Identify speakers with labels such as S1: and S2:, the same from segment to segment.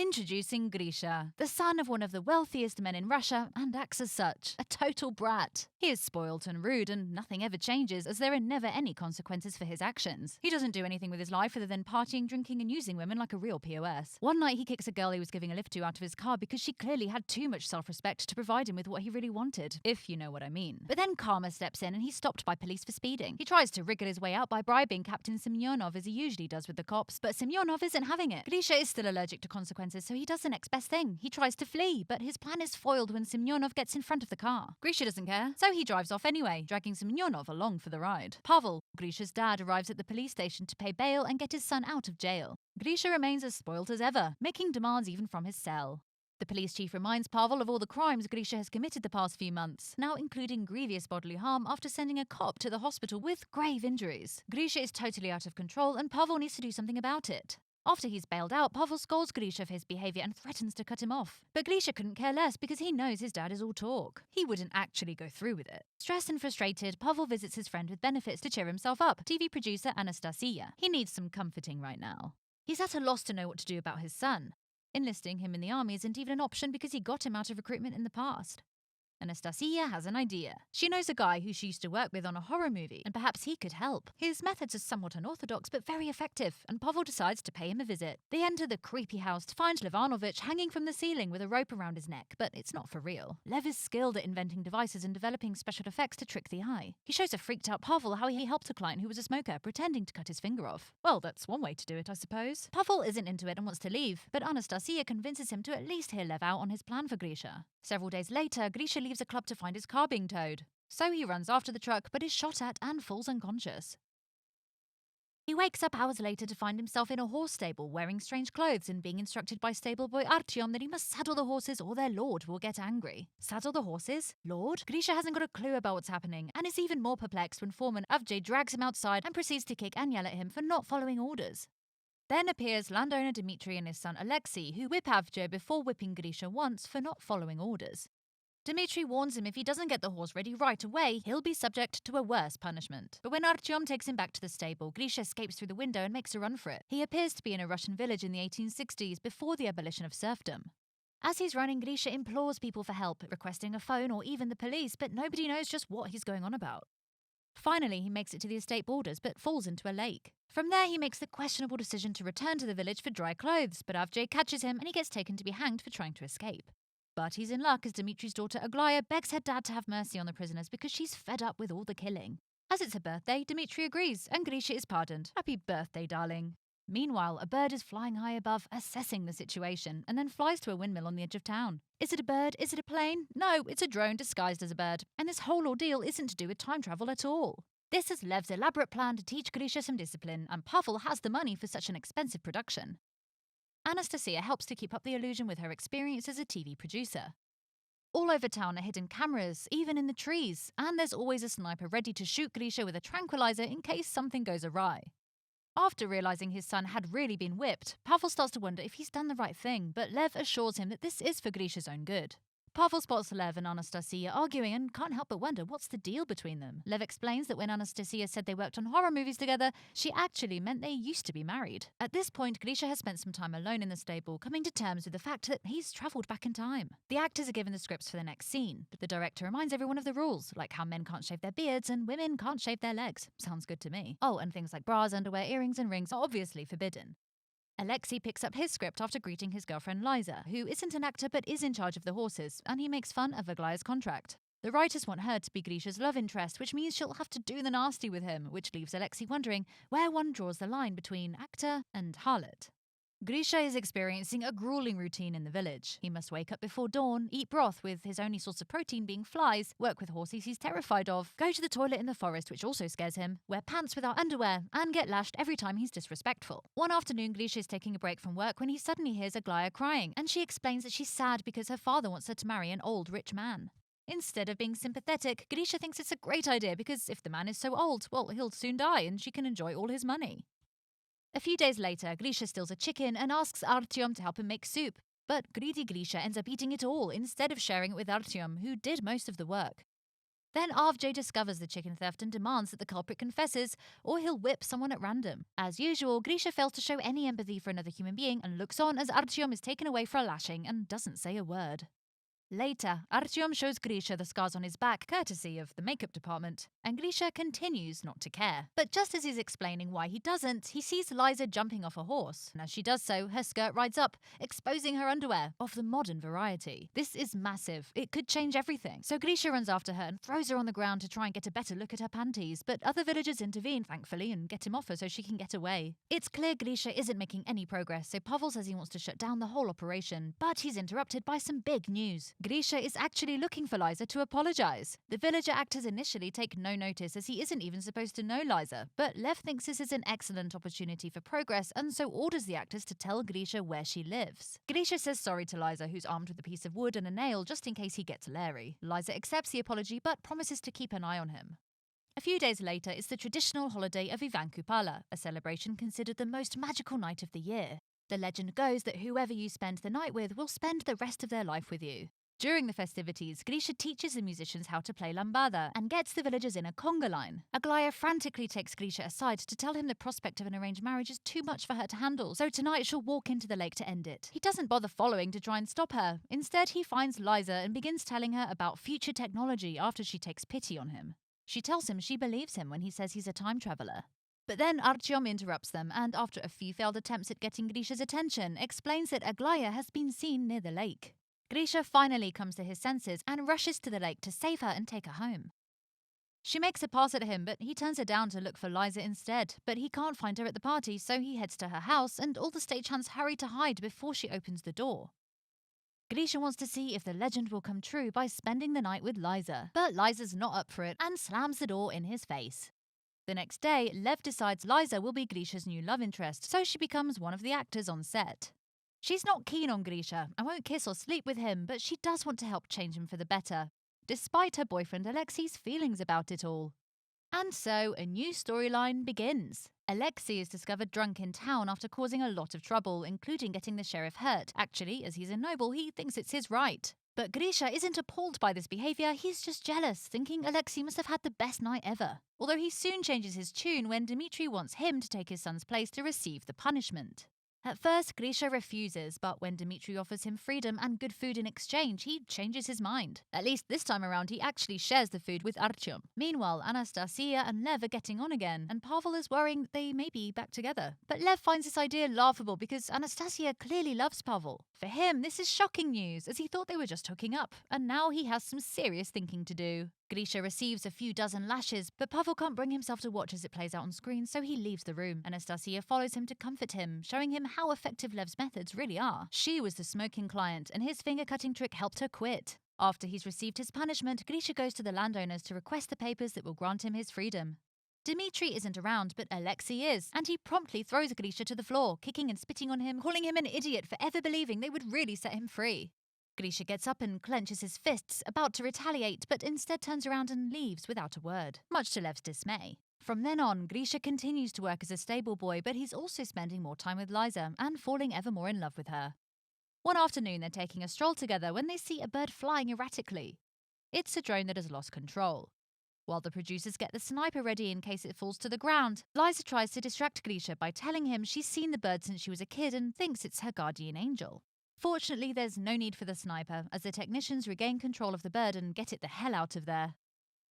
S1: Introducing Grisha, the son of one of the wealthiest men in Russia and acts as such, a total brat. He is spoilt and rude and nothing ever changes as there are never any consequences for his actions. He doesn't do anything with his life other than partying, drinking and using women like a real POS. One night he kicks a girl he was giving a lift to out of his car because she clearly had too much self-respect to provide him with what he really wanted, if you know what I mean. But then karma steps in and he's stopped by police for speeding. He tries to wriggle his way out by bribing Captain Semyonov as he usually does with the cops, but Semyonov isn't having it. Grisha is still allergic to consequences, so he does the next best thing. He tries to flee, but his plan is foiled when Semyonov gets in front of the car. Grisha doesn't care, so he drives off anyway, dragging Semyonov along for the ride. Pavel, Grisha's dad, arrives at the police station to pay bail and get his son out of jail. Grisha remains as spoilt as ever, making demands even from his cell. The police chief reminds Pavel of all the crimes Grisha has committed the past few months, now including grievous bodily harm after sending a cop to the hospital with grave injuries. Grisha is totally out of control and Pavel needs to do something about it. After he's bailed out, Pavel scolds Grisha for his behaviour and threatens to cut him off. But Grisha couldn't care less because he knows his dad is all talk. He wouldn't actually go through with it. Stressed and frustrated, Pavel visits his friend with benefits to cheer himself up, TV producer Anastasia. He needs some comforting right now. He's at a loss to know what to do about his son. Enlisting him in the army isn't even an option because he got him out of recruitment in the past. Anastasia has an idea. She knows a guy who she used to work with on a horror movie, and perhaps he could help. His methods are somewhat unorthodox but very effective, and Pavel decides to pay him a visit. They enter the creepy house to find Levanovich hanging from the ceiling with a rope around his neck, but it's not for real. Lev is skilled at inventing devices and developing special effects to trick the eye. He shows a freaked out Pavel how he helped a client who was a smoker, pretending to cut his finger off. Well, that's one way to do it, I suppose. Pavel isn't into it and wants to leave, but Anastasia convinces him to at least hear Lev out on his plan for Grisha. Several days later, Grisha leaves a club to find his car being towed. So he runs after the truck but is shot at and falls unconscious. He wakes up hours later to find himself in a horse stable, wearing strange clothes and being instructed by stable boy Artyom that he must saddle the horses or their lord will get angry. Saddle the horses? Lord? Grisha hasn't got a clue about what's happening and is even more perplexed when foreman Avjay drags him outside and proceeds to kick and yell at him for not following orders. Then appears landowner Dmitry and his son Alexei, who whip Avjay before whipping Grisha once for not following orders. Dmitry warns him if he doesn't get the horse ready right away, he'll be subject to a worse punishment. But when Artyom takes him back to the stable, Grisha escapes through the window and makes a run for it. He appears to be in a Russian village in the 1860s before the abolition of serfdom. As he's running, Grisha implores people for help, requesting a phone or even the police, but nobody knows just what he's going on about. Finally, he makes it to the estate borders, but falls into a lake. From there, he makes the questionable decision to return to the village for dry clothes, but Avjay catches him and he gets taken to be hanged for trying to escape. But he's in luck as Dmitry's daughter Aglaya begs her dad to have mercy on the prisoners because she's fed up with all the killing. As it's her birthday, Dmitry agrees, and Grisha is pardoned. Happy birthday, darling. Meanwhile, a bird is flying high above, assessing the situation, and then flies to a windmill on the edge of town. Is it a bird? Is it a plane? No, it's a drone disguised as a bird. And this whole ordeal isn't to do with time travel at all. This is Lev's elaborate plan to teach Grisha some discipline, and Pavel has the money for such an expensive production. Anastasia helps to keep up the illusion with her experience as a TV producer. All over town are hidden cameras, even in the trees, and there's always a sniper ready to shoot Grisha with a tranquilizer in case something goes awry. After realizing his son had really been whipped, Pavel starts to wonder if he's done the right thing, but Lev assures him that this is for Grisha's own good. Pavel spots Lev and Anastasia arguing and can't help but wonder what's the deal between them. Lev explains that when Anastasia said they worked on horror movies together, she actually meant they used to be married. At this point, Grisha has spent some time alone in the stable, coming to terms with the fact that he's travelled back in time. The actors are given the scripts for the next scene, but the director reminds everyone of the rules, like how men can't shave their beards and women can't shave their legs. Sounds good to me. Oh, and things like bras, underwear, earrings and rings are obviously forbidden. Alexei picks up his script after greeting his girlfriend Liza, who isn't an actor but is in charge of the horses, and he makes fun of Aglaya's contract. The writers want her to be Grisha's love interest, which means she'll have to do the nasty with him, which leaves Alexei wondering where one draws the line between actor and harlot. Grisha is experiencing a grueling routine in the village. He must wake up before dawn, eat broth with his only source of protein being flies, work with horses he's terrified of, go to the toilet in the forest which also scares him, wear pants without underwear, and get lashed every time he's disrespectful. One afternoon, Grisha is taking a break from work when he suddenly hears Aglaya crying, and she explains that she's sad because her father wants her to marry an old rich man. Instead of being sympathetic, Grisha thinks it's a great idea because if the man is so old, well, he'll soon die and she can enjoy all his money. A few days later, Grisha steals a chicken and asks Artyom to help him make soup, but greedy Grisha ends up eating it all instead of sharing it with Artyom, who did most of the work. Then Avjay discovers the chicken theft and demands that the culprit confesses, or he'll whip someone at random. As usual, Grisha fails to show any empathy for another human being and looks on as Artyom is taken away for a lashing and doesn't say a word. Later, Artyom shows Grisha the scars on his back, courtesy of the makeup department, and Grisha continues not to care. But just as he's explaining why he doesn't, he sees Liza jumping off a horse, and as she does so, her skirt rides up, exposing her underwear, of the modern variety. This is massive. It could change everything. So Grisha runs after her and throws her on the ground to try and get a better look at her panties, but other villagers intervene, thankfully, and get him off her so she can get away. It's clear Grisha isn't making any progress, so Pavel says he wants to shut down the whole operation, but he's interrupted by some big news. Grisha is actually looking for Liza to apologize. The villager actors initially take no notice as he isn't even supposed to know Liza, but Lev thinks this is an excellent opportunity for progress and so orders the actors to tell Grisha where she lives. Grisha says sorry to Liza, who's armed with a piece of wood and a nail just in case he gets leery. Liza accepts the apology but promises to keep an eye on him. A few days later, it's the traditional holiday of Ivan Kupala, a celebration considered the most magical night of the year. The legend goes that whoever you spend the night with will spend the rest of their life with you. During the festivities, Grisha teaches the musicians how to play lambada and gets the villagers in a conga line. Aglaya frantically takes Grisha aside to tell him the prospect of an arranged marriage is too much for her to handle, so tonight she'll walk into the lake to end it. He doesn't bother following to try and stop her. Instead, he finds Liza and begins telling her about future technology after she takes pity on him. She tells him she believes him when he says he's a time traveler. But then Artyom interrupts them and, after a few failed attempts at getting Grisha's attention, explains that Aglaya has been seen near the lake. Grisha finally comes to his senses and rushes to the lake to save her and take her home. She makes a pass at him, but he turns her down to look for Liza instead. But he can't find her at the party, so he heads to her house, and all the stagehands hurry to hide before she opens the door. Grisha wants to see if the legend will come true by spending the night with Liza, but Liza's not up for it and slams the door in his face. The next day, Lev decides Liza will be Grisha's new love interest, so she becomes one of the actors on set. She's not keen on Grisha and won't kiss or sleep with him, but she does want to help change him for the better, despite her boyfriend Alexei's feelings about it all. And so a new storyline begins. Alexei is discovered drunk in town after causing a lot of trouble, including getting the sheriff hurt. Actually, as he's a noble, he thinks it's his right. But Grisha isn't appalled by this behaviour, he's just jealous, thinking Alexei must have had the best night ever. Although he soon changes his tune when Dmitri wants him to take his son's place to receive the punishment. At first, Grisha refuses, but when Dmitri offers him freedom and good food in exchange, he changes his mind. At least this time around, he actually shares the food with Artyom. Meanwhile, Anastasia and Lev are getting on again, and Pavel is worrying that they may be back together. But Lev finds this idea laughable because Anastasia clearly loves Pavel. For him, this is shocking news, as he thought they were just hooking up, and now he has some serious thinking to do. Grisha receives a few dozen lashes, but Pavel can't bring himself to watch as it plays out on screen, so he leaves the room. Anastasia follows him to comfort him, showing him how effective Lev's methods really are. She was the smoking client, and his finger-cutting trick helped her quit. After he's received his punishment, Grisha goes to the landowners to request the papers that will grant him his freedom. Dmitri isn't around, but Alexei is, and he promptly throws Grisha to the floor, kicking and spitting on him, calling him an idiot for ever believing they would really set him free. Grisha gets up and clenches his fists, about to retaliate, but instead turns around and leaves without a word, much to Lev's dismay. From then on, Grisha continues to work as a stable boy, but he's also spending more time with Liza and falling ever more in love with her. One afternoon, they're taking a stroll together when they see a bird flying erratically. It's a drone that has lost control. While the producers get the sniper ready in case it falls to the ground, Liza tries to distract Grisha by telling him she's seen the bird since she was a kid and thinks it's her guardian angel. Fortunately, there's no need for the sniper, as the technicians regain control of the bird and get it the hell out of there.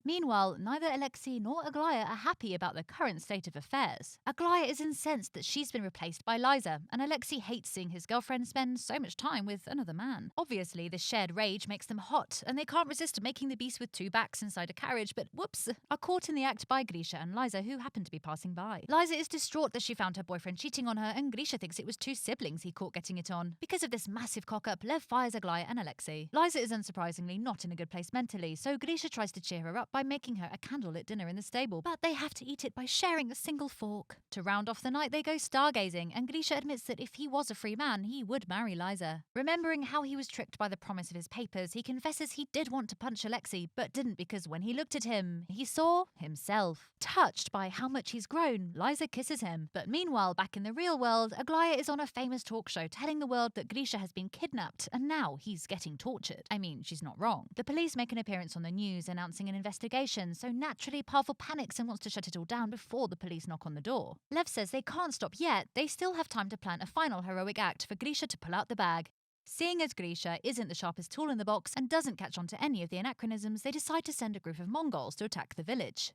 S1: Meanwhile, neither Alexei nor Aglaya are happy about the current state of affairs. Aglaya is incensed that she's been replaced by Liza, and Alexei hates seeing his girlfriend spend so much time with another man. Obviously, the shared rage makes them hot, and they can't resist making the beast with two backs inside a carriage, but whoops, are caught in the act by Grisha and Liza, who happen to be passing by. Liza is distraught that she found her boyfriend cheating on her, and Grisha thinks it was two siblings he caught getting it on. Because of this massive cock-up, Lev fires Aglaya and Alexei. Liza is unsurprisingly not in a good place mentally, so Grisha tries to cheer her up by making her a candlelit dinner in the stable, but they have to eat it by sharing a single fork. To round off the night, they go stargazing, and Grisha admits that if he was a free man, he would marry Liza. Remembering how he was tricked by the promise of his papers, he confesses he did want to punch Alexei, but didn't because when he looked at him, he saw himself. Touched by how much he's grown, Liza kisses him. But meanwhile, back in the real world, Aglaya is on a famous talk show telling the world that Grisha has been kidnapped, and now he's getting tortured. I mean, she's not wrong. The police make an appearance on the news announcing an investigation investigation, so naturally Pavel panics and wants to shut it all down before the police knock on the door. Lev says they can't stop yet, they still have time to plan a final heroic act for Grisha to pull out the bag. Seeing as Grisha isn't the sharpest tool in the box and doesn't catch on to any of the anachronisms, they decide to send a group of Mongols to attack the village.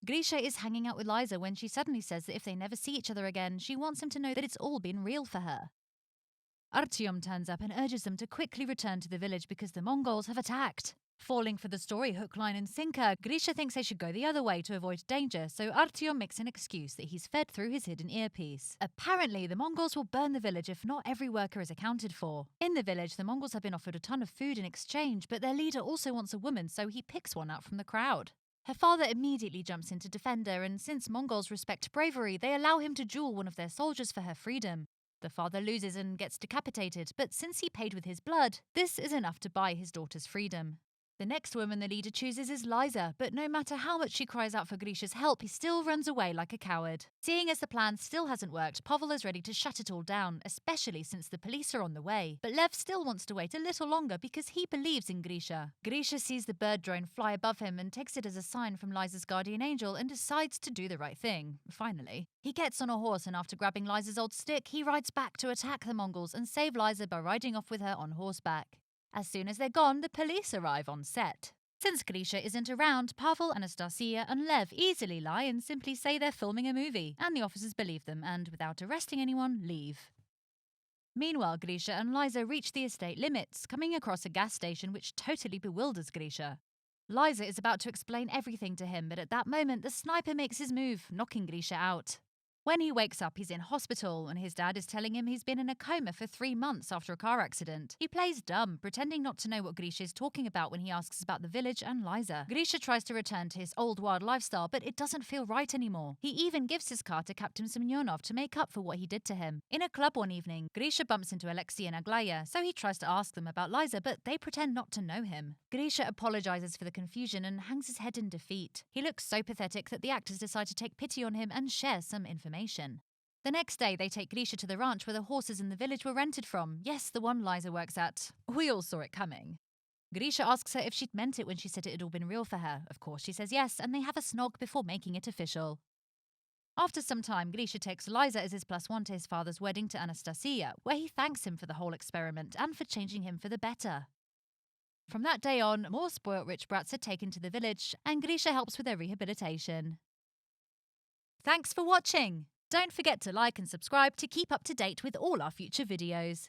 S1: Grisha is hanging out with Liza when she suddenly says that if they never see each other again, she wants him to know that it's all been real for her. Artyom turns up and urges them to quickly return to the village because the Mongols have attacked. Falling for the story hook, line and sinker, Grisha thinks they should go the other way to avoid danger, so Artyom makes an excuse that he's fed through his hidden earpiece. Apparently, the Mongols will burn the village if not every worker is accounted for. In the village, the Mongols have been offered a ton of food in exchange, but their leader also wants a woman, so he picks one out from the crowd. Her father immediately jumps in to defend her, and since Mongols respect bravery, they allow him to duel one of their soldiers for her freedom. The father loses and gets decapitated, but since he paid with his blood, this is enough to buy his daughter's freedom. The next woman the leader chooses is Liza, but no matter how much she cries out for Grisha's help, he still runs away like a coward. Seeing as the plan still hasn't worked, Pavel is ready to shut it all down, especially since the police are on the way. But Lev still wants to wait a little longer because he believes in Grisha. Grisha sees the bird drone fly above him and takes it as a sign from Liza's guardian angel and decides to do the right thing, finally. He gets on a horse and after grabbing Liza's old stick, he rides back to attack the Mongols and save Liza by riding off with her on horseback. As soon as they're gone, the police arrive on set. Since Grisha isn't around, Pavel, Anastasia and Lev easily lie and simply say they're filming a movie, and the officers believe them and, without arresting anyone, leave. Meanwhile, Grisha and Liza reach the estate limits, coming across a gas station which totally bewilders Grisha. Liza is about to explain everything to him, but at that moment the sniper makes his move, knocking Grisha out. When he wakes up, he's in hospital, and his dad is telling him he's been in a coma for 3 months after a car accident. He plays dumb, pretending not to know what Grisha is talking about when he asks about the village and Liza. Grisha tries to return to his old wild lifestyle, but it doesn't feel right anymore. He even gives his car to Captain Semyonov to make up for what he did to him. In a club one evening, Grisha bumps into Alexei and Aglaya, so he tries to ask them about Liza, but they pretend not to know him. Grisha apologizes for the confusion and hangs his head in defeat. He looks so pathetic that the actors decide to take pity on him and share some information. The next day, they take Grisha to the ranch where the horses in the village were rented from. Yes, the one Liza works at. We all saw it coming. Grisha asks her if she'd meant it when she said it had all been real for her. Of course, she says yes, and they have a snog before making it official. After some time, Grisha takes Liza as his +1 to his father's wedding to Anastasia, where he thanks him for the whole experiment and for changing him for the better. From that day on, more spoilt rich brats are taken to the village, and Grisha helps with their rehabilitation. Thanks for watching! Don't forget to like and subscribe to keep up to date with all our future videos.